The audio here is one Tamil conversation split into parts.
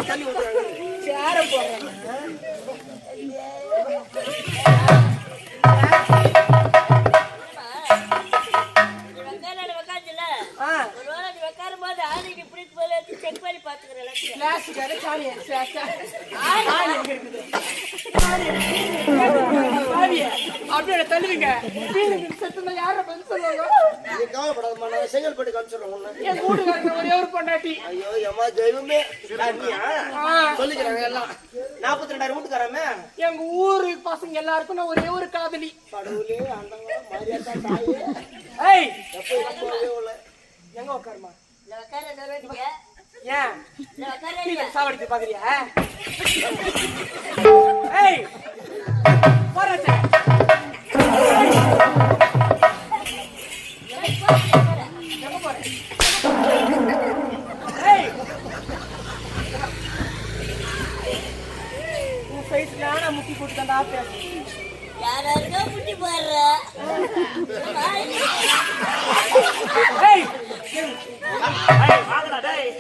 தண்ணி ஊத்துறாங்க. சேர போடுறாங்க. அப்படியே தள்ளுவீங்க. செங்கல்பட்டு காமிச்சிடலாம். என் வீட்டுக்காரங்க ஒரே ஒரு பொண்டாட்டி. ஐயோ எம்மா தெய்வமே சொல்லிக்கிறாங்க எல்லாம். 42,000 வீட்டுக்காரமே. எங்க ஊரு பசங்க எல்லாருக்கும் நான் ஒரே ஒரு காதலி. கடவுளே ஆண்டவா மாரியாத்தா தாயே. ஏய் எங்க உட்காருமா? ஏன் சாவடிச்சு பாக்குறியா? ஏய் போறாச்சே. எங்க போறேன்? ஏய் உன் ஃபேஸ்ல நான் முட்டி போட்டு தந்தா பேசு. யாராருக்கோ முட்டி போடுற. ஏய் வாங்கடா டேய்.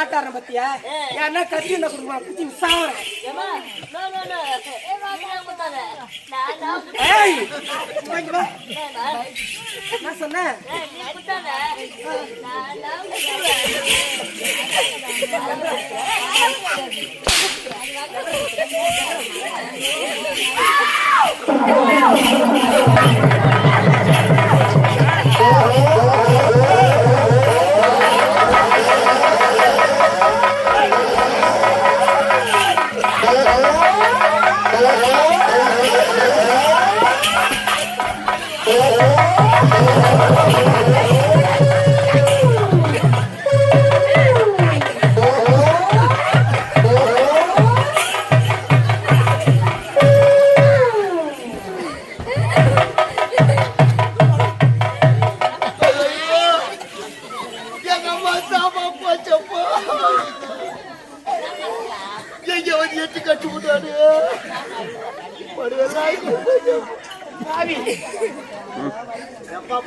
ஆட்டார பத்தியா ஏன்னா கத்தி என்ன கொடுமா குத்தி சாவறேன். நான் சொன்னேன்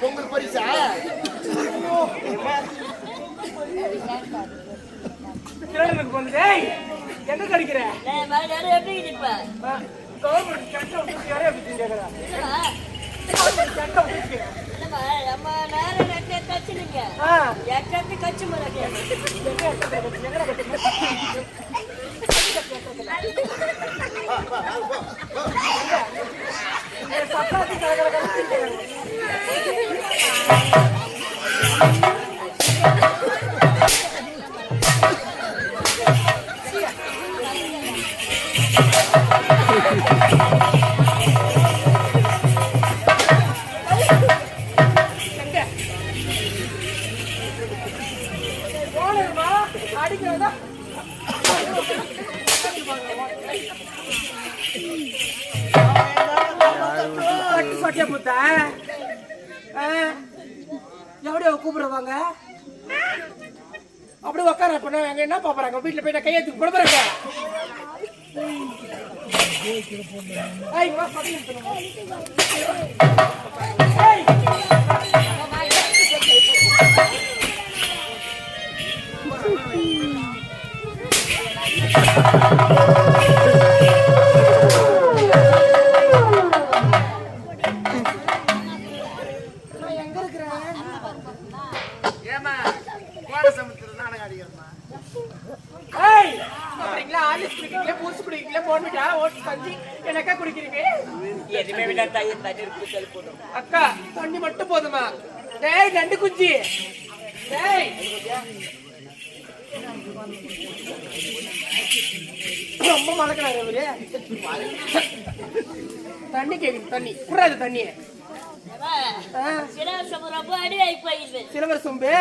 பொங்கல் பரிசா எங்க கிடைக்கிற அடிக்கிறதா எவ்வளோ கூப்பிடுவாங்க அப்படி உக்கார பண்ண அங்க என்ன பாக்குறாங்க வீட்டுல போய் கையெழுத்துக்கு போட போறாங்க. அக்கா தண்ணி மட்டும் போதுமா? டேய் நண்டு குஞ்சி டேய் ரொம்ப மறக்கிறாரு அவரு. தண்ணி கேக்குது தண்ணி புறாது தண்ணி சிலவர் சொம்பு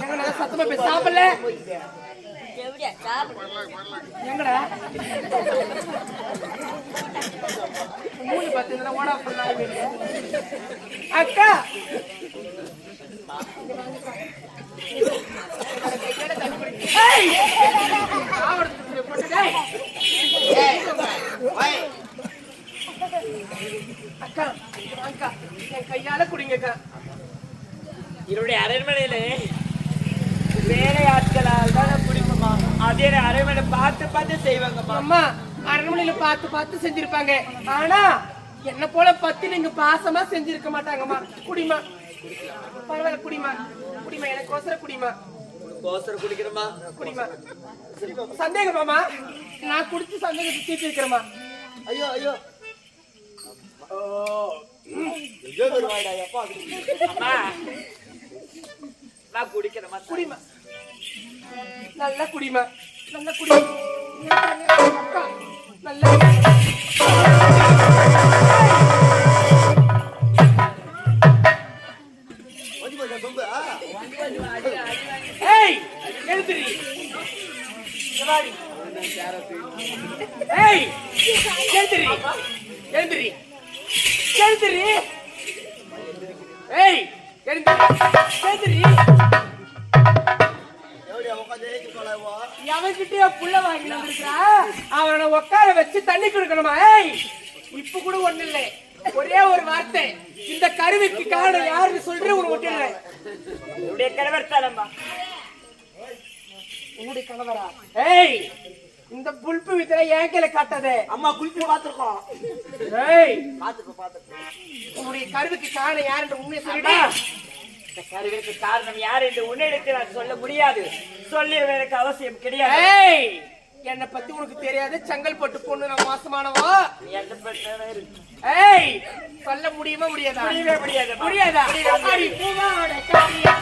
நல்லா சத்தமா போய் சாப்பிடல எங்கடா மூணு பத்து ஓடா அக்கா அக்கா இங்க வாங்கக்கா, என் கையால குடிங்க அக்கா. என்னுடைய அரண்மனையில வேலையாட்களால் தான் குடிப்போமா, அதே அரண்மனை பார்த்து பார்த்து செய்வாங்கம்மா. அம்மா அரண்மனையில பார்த்து பார்த்து செஞ்சிருப்பாங்க, ஆனா என்ன போல பத்தி நீங்க பாசமா செஞ்சிருக்க மாட்டாங்கம்மா. குடிமா, பரவாயில்ல குடிமா, குடிமா, எனக்கோசரம் குடிமா, கோசரம் குடிக்கிறோமா, குடிமா. சந்தேகமாமா, நான் குடிச்சு சந்தேகத்தை தீர்த்து இருக்கிறேம்மா. ஐயோ ஐயோ அம்மா நான் குடிக்கிறேமா, குடிமா, நல்லா குடிமா, நல்லா குடிமா. அக்கா, நல்லா ஏய் எழுந்திரி, இங்க வாடி. ஏய் எழுந்திரி, எழுந்திரி, எழுந்திரி. ஏய் எழுந்திரி, எழுந்திரி. எவன்கிட்டயோ புள்ள வாங்கி வந்திருக்கா, அவனை உட்கார வச்சு தண்ணி கொடுக்கணுமா? ஏய் இப்ப கூட ஒண்ணு இல்லை, ஒரே ஒரு வார்த்தை, இந்த கருவிக்கு காரணம் யாருன்னு சொல்ற ஒரு ஒட்டு இல்லை. என்னுடைய கணவர் தானம்மா. உங்களுடைய கணவரா? ஏய் இந்த புல்பு வித்தனை என் கையில காட்டாதே. அம்மா குளிப்பு பாத்துருக்கோம். ஏய் பாத்துக்கோ. உங்களுடைய கருவிக்கு காரணம் யாருன்னு உண்மையை சொல்லிட்டு. இந்த கருவிற்கு காரணம் யார் என்று உன்னிடத்தில் நான் சொல்ல முடியாது, சொல்லி எனக்கு அவசியம் கிடையாது. ஏய் என்னை பத்தி உனக்கு தெரியாது, செங்கல் போட்டு பொண்ணு நான் மோசமானவா? நீ எந்த பிரச்சனை இருக்கு? ஏய் சொல்ல முடியுமா முடியாதா? முடியவே முடியாது. முடியாதா? அடி பூவாட காரியா.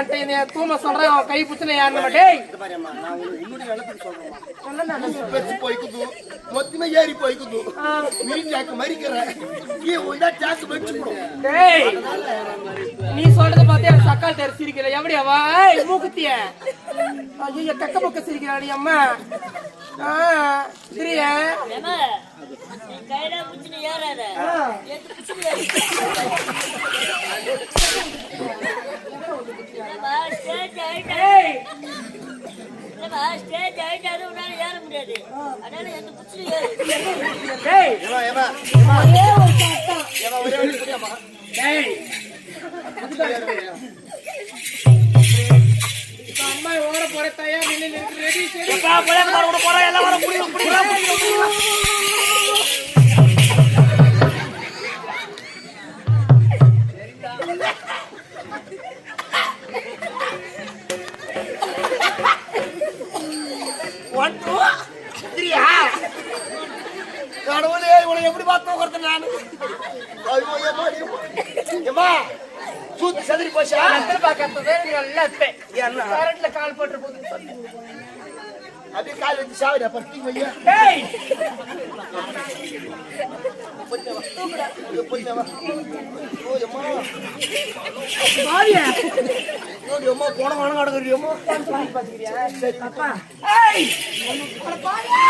வந்துட்டு இந்த தூம சொல்றேன் அவன் கை புச்சுன யாருன்னு டேய் நான் இன்னொரு நிலத்துக்கு சொல்றேன் என்ன பெருசு போய்க்குது மொத்தமே ஏறி போய்க்குது மீன் சாக்கு மறிக்கிறேன் சாக்கு வச்சு டேய் நீ சொல்றத பார்த்தே எனக்கு சக்கால் தேர் சிரிக்கல எப்படி அவ மூக்குத்திய ஐயோ கக்க பக்க சிரிக்கிறாடி அம்மா சிரியா ஏமா நீ கையில புடிச்சு ஏறாத எது புடிச்சு ஏறு ஏமா ஸ்டேஜ் ஆயிட்டாரு உன்னால ஏற முடியாது அதனால எது புடிச்சு ஏறு டேய் ஏமா ஒரே ஒரு சத்தம் ஒரே ஒரு புடியாமா டேய் அம்மா ஓட போற தயார் நின்னு ரெடி சரி போற எல்லாம் வர முடியும் கடவுளே இவனை எப்படி பார்த்து உட்கார்ந்து நான் ஏமா சூத்து சதுரி போச்சா பாக்கிறது கரண்ட்ல கால் போட்டு போகுது அப்படியே கால் வச்சு சாவிடா பட்டி வையா டேய் பாரியா அம்மா போன வாங்க நடக்குறியம்மா அப்பா ஏய் அட பாரியா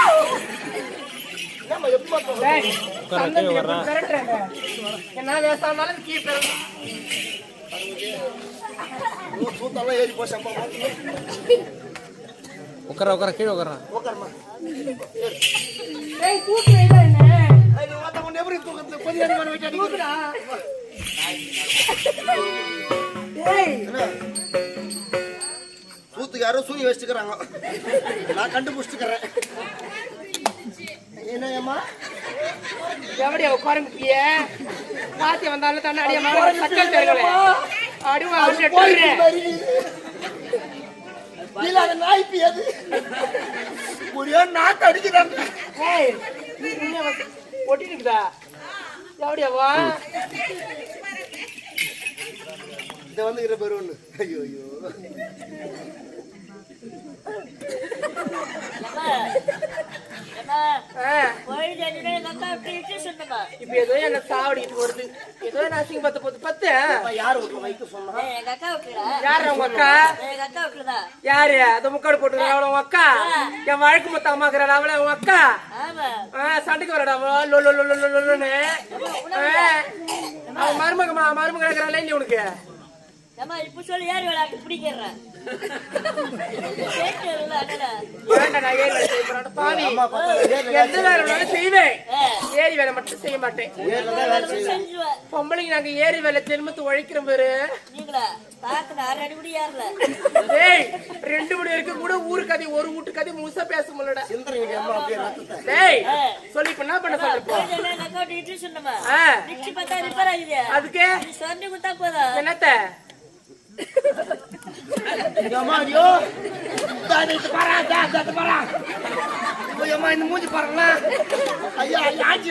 நம்ம எப்ப டேய் சந்ததி கரெக்ட்ங்க என்ன வேசானாலும் கீப் சூத்தெல்லாம் ஏறி போச்சப்பா உட்கார கீழே உட்கார உட்காருமா டேய் தூக்கு வைடா என்ன அது வாத்த கொண்டு எப்படி தூக்கத்துல கொஞ்சம் அடி பண்ண வைக்காதீங்க தூக்குடா டேய் சூத்துக்கு யாரோ சூனி வச்சுக்கிறாங்க நான் கண்டுபிடிச்சிக்கிறேன் என்னம்மா எப்படி உட்காருங்க காத்தி வந்தாலும் தானே அடிய மாதிரி சக்கல் தெரியல அடிவா இல்ல அது நாய்ப்பி அது ஒரே நாக்கு அடிக்கிறாங்க ஒட்டினுக்குதா எப்படியாவா இத வந்து இரு பேரு ஒண்ணு ஐயோ ஐயோ இப்ப ஏதோ என்ன சாவடிட்டு வருது ஏதோ என்ன அசிங்க பத்து யாரு வைக்க சொன்னா யாரு உங்க அக்கா யாரு அந்த முக்காடு போட்டு அவள உங்க அக்கா என் வழக்கு மொத்த அம்மாக்குறாள் அவள உங்க அக்கா சண்டைக்கு வரடா லொல்லுன்னு அவன் மருமக இருக்கிறாள் இல்ல உனக்கு இப்ப சொல்லி யார் விளையாட்டு பிடிக்கிறேன் எந்த வேலை வேணாலும் செய்வேன் ஏரி வேலை மட்டும் செய்ய மாட்டேன் பொம்பளைங்க நாங்க ஏரி வேலை ஜென்மத்து உழைக்கிறோம் பேரு டேய் 2 மணி வரைக்கும் கூட ஊரு கதை ஒரு வீட்டு கதை முழுசா பேச முடியல டேய் சொல்லி என்ன பண்ண சொல்ற அதுக்கு என்னத்த ஐயோ இந்த மூஞ்சி பாருங்களா ஐயா ஆட்சி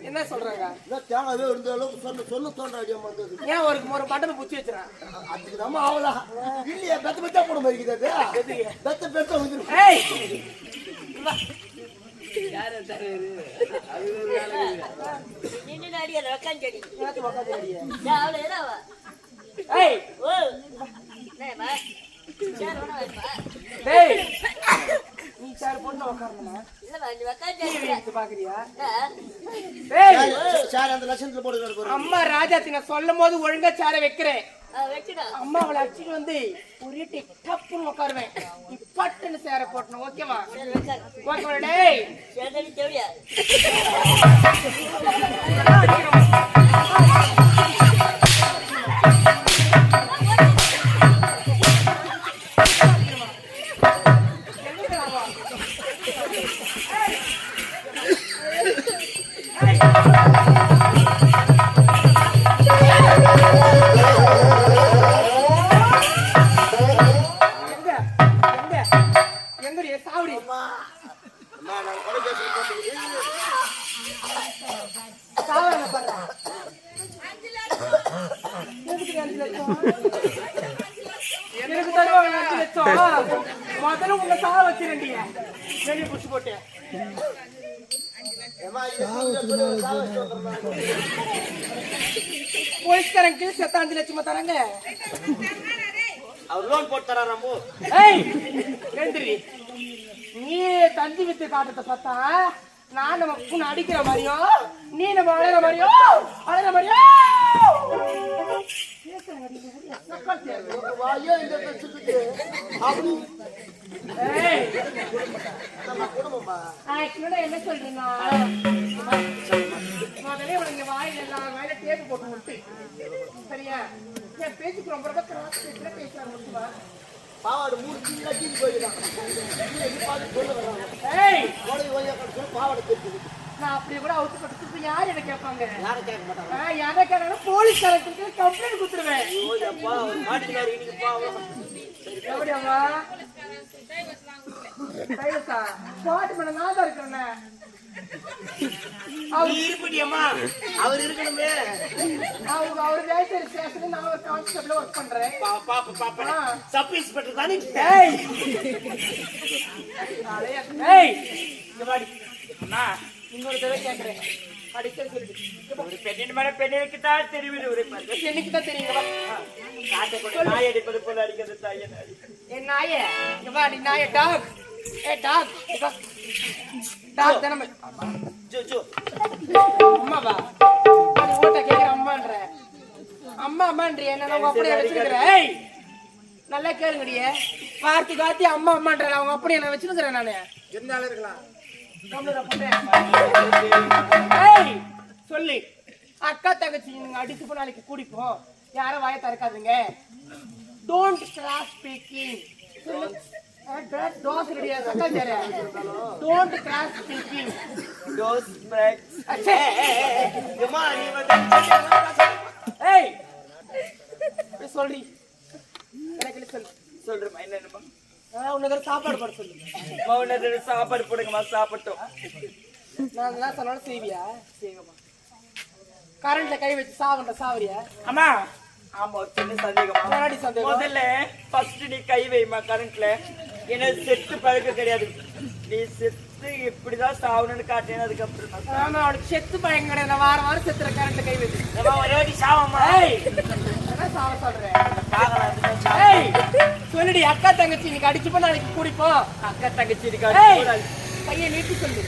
என்ன சொல்றாங்க தேங்காவே இருந்த அளவுக்கு சொல்ல தோன்றாடியம்மா ஏன் ஒரு பட்டனை புத்தி வச்சுறான் அதுக்கு நம்ம ஆவலா இல்லையா பெத்த பெத்தா போட மாதிரி பெத்த பெத்த நீ சார் பொண்ணு உட்காரணுமா பாக்குறியா அந்த லட்சணத்துல போட்டு அம்மா ராஜாத்தி நான் சொல்லும் போது ஒழுங்கா சார வைக்கிறேன் அம்மா அவளை அடிச்சுட்டு வந்து ஒரே டப்புன்னு உட்காருவேன் இப்பட்டுன்னு சேர போட்டணும் ஓகேவா ஓகேவா டேய் Hey! எனக்கு தருவாங்க 5 லட்சம். முதல்ல உங்களை சாக வச்சிருந்தீங்க. வெளியே புடிச்சு போட்டேன். போலீஸ்காரங்க செத்த 5 லட்சமா தராங்க. அவர் லோன் போட்டு தராராமோ? ஏய் எந்திரி. நீ தந்தி வித்து காட்டத்தை பார்த்தா நான் நம்ம பொண்ணு அடிக்கிற மாதிரியும் நீ நம்ம அழகிற மாதிரியும் வாயோ இந்த பிரச்சனைக்கு ஏய் நம்ம குடும்பமா ஆக்சுவலா என்ன சொல்றேன்னா முதல்ல உனக்கு வாயில எல்லாம் வாயில டேப்பு போட்டு விட்டு சரியா என் பேச்சுக்கு ரொம்ப ரொம்ப கிராஸ் பேசுறாங்க. பாவாடு 3 கிலோ கீழே போயிடலாம். பார்த்து சொல்ல வர்றாங்க. ஏய் கோடை ஓய்யா கட்டு பாவாடை தெரியுது. நான் அப்படியே கூட அவுத்து படுத்து யார் என்ன கேட்பாங்க? யாரை கேட்க மாட்டாங்க. யாரை கேட்டாலும் போலீஸ்காரங்களுக்கு கம்ப்ளைண்ட் கொடுத்துருவேன். ஓய்யாப்பா அவர் மாட்டிக்காரு இன்னைக்கு பாவம். எப்படியாவா கைலசா பாட்டு பண்ண நான் தான் இருக்கிறேன். அவர் இருப்படியம்மா அவர் இருக்கணுமே. அவரு வேட்டர் ஸ்டேஷன்ல நான் ஒரு கான்ஸ்டபிளா ஒர்க் பண்றேன். பாப்பா சப் இன்ஸ்பெக்டர் தானே. ஏய் ஏய் இங்க வாடி. அம்மா இன்னொரு தடவை கேக்குறேன். அடிச்சே சொல்லு. ஒரு பெண்ணின் மன பெண்ணிற்கு தான் தெரிவிது உரைப்பார்கள். என்னைக்கு தான் தெரியுங்க வா. காட்டை கொண்டு நாய் அடிப்பது போல அடிக்கிறது தாயே. என் நாயே இங்க வா. நீ நாயே டாக். ஏ டாக் இங்க டாக் தானே. ஜோ ஜோ அம்மா வா. அது ஓட்ட கேக்குற அம்மான்ற. அம்மான்றீ என்ன நான் அப்படியே வச்சிருக்கிறேன். ஏய் நல்லா கேளுங்கடியே. கார்த்தி அம்மா அம்மான்ற அவங்க அப்படியே நான் வச்சிருக்கிறேன் நானு. இருந்தாலும் இருக்கலாம். ஏய் சொல்லு. அக்கா தங்கச்சி நீங்க அடிச்சு போய் நாளைக்கு கூடிப்போம். யாரும் வாயை திறக்காதுங்க. Don't cross speaking. டோஸ் ரெடியா சக்காச்சாரே. Don't cross speaking. டோஸ் பிரேக்ஸ். அம்மா நீ வந்து ஏய் சொல்லி எனக்கு சொல்லு. சொல்றேம்மா என்னம்மா? உனக்கு சாப்பாடு போட சொல்லு. மௌனத்துல சாப்பாடு போடுங்கம்மா சாப்பிட்டோம். நான் என்ன சொன்னாலும் செய்வியா? செய்வமா. கரண்ட்ல கை வச்சு சாவரியா? அம்மா ஆமா ஒரு சின்ன சந்தேகமா. முன்னாடி சந்தேகம். முதல்ல ஃபர்ஸ்ட் நீ கை வைமா கரண்ட்ல. ஏன்னா செத்து பழக்கம் கிடையாது. நீ செத்து இப்படிதான் சாவணும்னு காட்டேன். அதுக்கப்புறம் ஆமா அவளுக்கு செத்து பயம் கிடையாது. நான் வாரம் செத்துற கரண்ட்ல கை வச்சு. ஒரே வாட்டி சாவம்மா. ஏய் என்ன சாவ சொல்றேன்? ஏய் சொல்லுடி. அக்கா தங்கச்சி இன்னைக்கு அடிச்சுப்போ நாளைக்கு கூடிப்போம். அக்கா தங்கச்சி ஏய் கையை நீட்டி சொல்லு.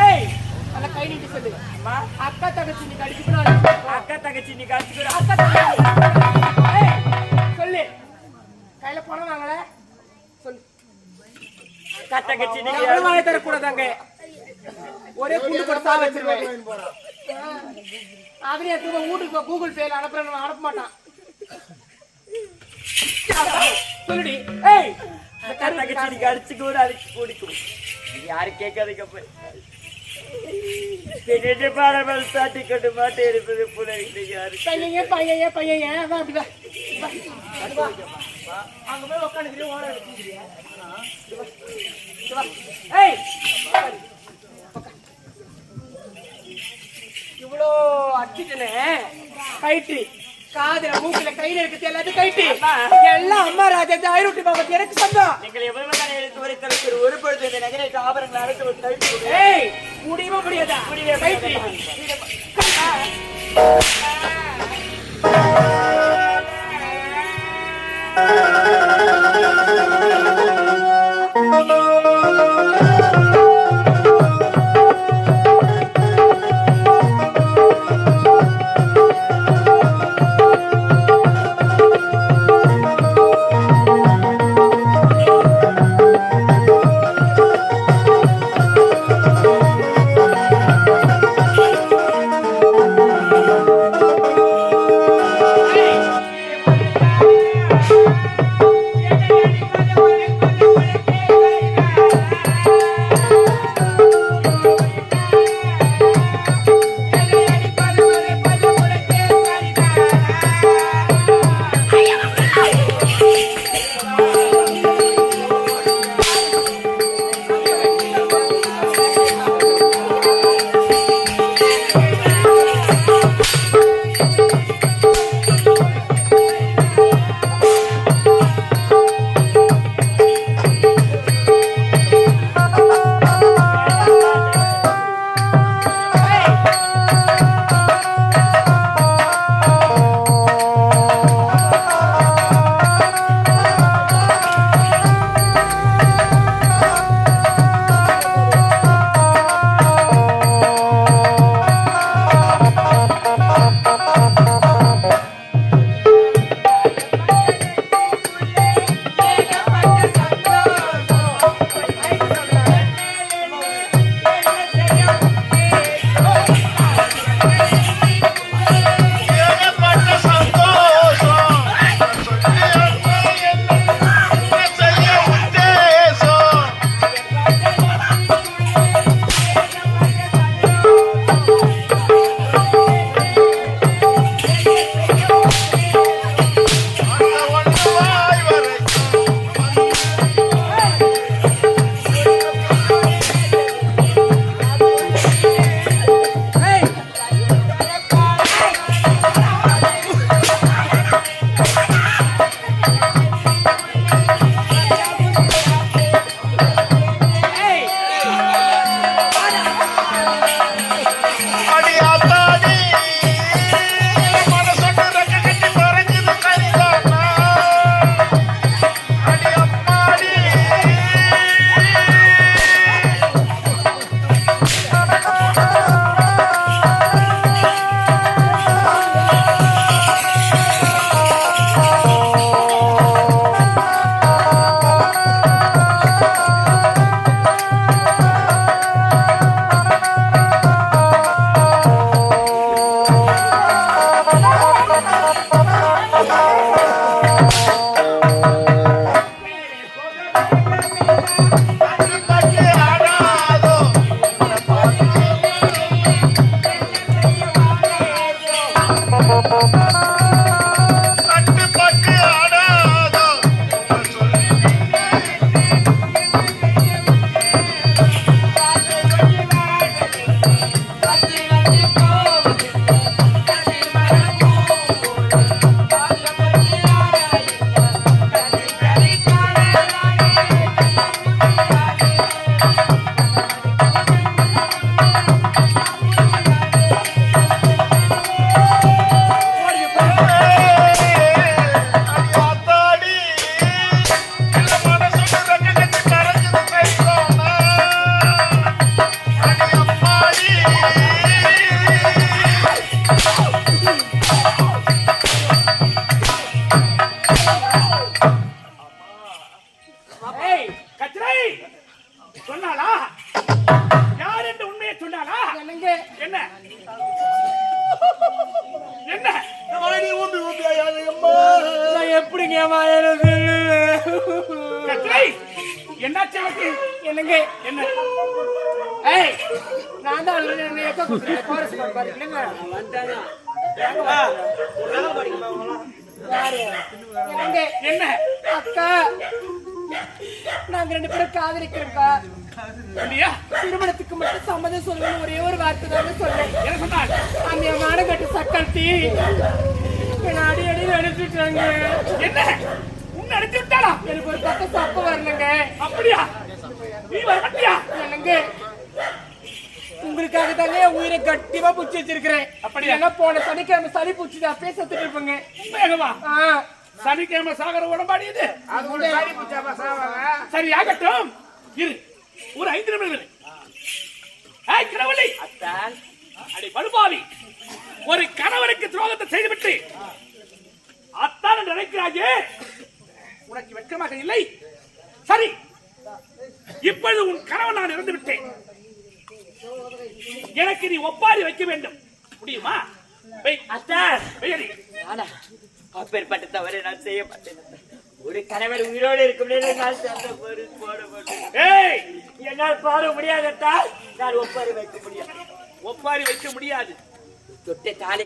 ஏய் நல்லா கை நீட்டி சொல்லு. அம்மா அக்கா தங்கச்சி இன்னைக்கு அடிச்சுப்போ நாளைக்கு அக்கா தங்கச்சி நீ காட்சி அக்கா தங்கச்சி. ஏய் சொல்லு. கையில பணம் வாங்கல சொல்லு. அக்கா தங்கச்சி நீ எவ்வளவு வாங்கி தரக்கூடாதாங்க. ஒரே குண்டு போட்டு சாவ வச்சிருவேன். அதுலயே தூக்க வீட்டுக்கு கூகுள் பேல அனுப்புறேன். அனுப்ப மாட்டான். சொல்லுடி. ஏய் அக்கா தங்கச்சி நீ அடிச்சு கூட அடிச்சு கூடிக்கும். யாரு கேட்காதீங்க போய். பெரிய பாடல் சாட்டி கொண்டு மாட்டே இருப்பது போல யாரு பையன் அதான் அப்படிதான். அங்க போய் உட்காந்து ஓட எடுத்துக்கிறியா? ஏய் இவ்வளோ அடிச்சுட்டனே கைட்டு காதுல மூக்குல கையில இருக்கிறது எல்லாத்தையும் கைட்டு எல்லாம் அம்மா ராஜா ஆயிரூட்டி பாபத்தி எனக்கு சொந்தம். நீங்கள் எவ்வளவு தானே எடுத்து வரை தலைக்கு ஒரு பொழுது இந்த நகரை ஆபரங்களை அழைத்து ஒரு தவிர்த்து. ஏய் முடியுமா முடியாதா? கைட்டு யார் என்று உண்மையை சொன்னாலா? என்னங்க என்ன என்ன ஆடி ஊம்பி ஊம்பி ஆயாதே அம்மா. நான் எப்படிங்க வாயறது கட்டளை, என்னாச்சு உனக்கு? என்னங்க என்ன? ஏய் நான் தான் என்ன எக்க கூப்பிடுறேன் கோரஸ் பாரு என்னங்க யாரு என்னங்க என்ன அக்கா நாங்க 2 பேரும் காதலிக்கிறோம்க்கா இல்லையா? திருமணத்துக்கு மட்டும் சம்மதம் சொல்லணும் ஒரே ஒரு வார்த்தை தாங்க சொன்னேன். என்ன சொன்னாள்? அந்த மானகட்டு சக்கல்தி அடி அடி அடிச்சுட்டாங்க. என்ன உன்னை அடிச்சு விட்டாளா? எனக்கு ஒரு பக்கம் சப்ப வரலங்க. அப்படியா? நீ வரமாட்டியா? என்னங்க உங்களுக்காக தாங்க என் உயிரை கட்டிவா புடிச்சு வச்சிருக்கிறேன். அப்படியா? என்ன போன சனிக்கிழமை சளி புடிச்சு அப்படியே செத்துட்டு இருப்பேங்க. உண்மையாகவா? சனிக்கிழமை சாகர உடம்பாடி இது. சரி ஆகட்டும், இரு ஒரு 5 நிமிடம் இரு. ஏய் கடவுளே, அடி படுபாவி, ஒரு கணவனுக்கு துரோகத்தை செய்துவிட்டு அத்தான் என்று நினைக்கிறாயே, உனக்கு வெட்கமாக இல்லை? சரி, இப்பொழுது உன் கணவன் நான் இறந்து விட்டேன். எனக்கு நீ ஒப்பாரி வைக்க வேண்டும், முடியுமா? அத்தான், வெய்யடி. அப்பேற்பட்ட தவறை நான் செய்ய மாட்டேன். ஒரு கணவர் உயிரோடு இருக்கும் நேரம் நான் சண்டை போட மாட்டேன். ஏய், என்னால் பாட முடியாதத்தால் நான் ஒப்பாரி வைக்க முடியாது. ஒப்பாரி வைக்க முடியாது. தொட்டை தாலி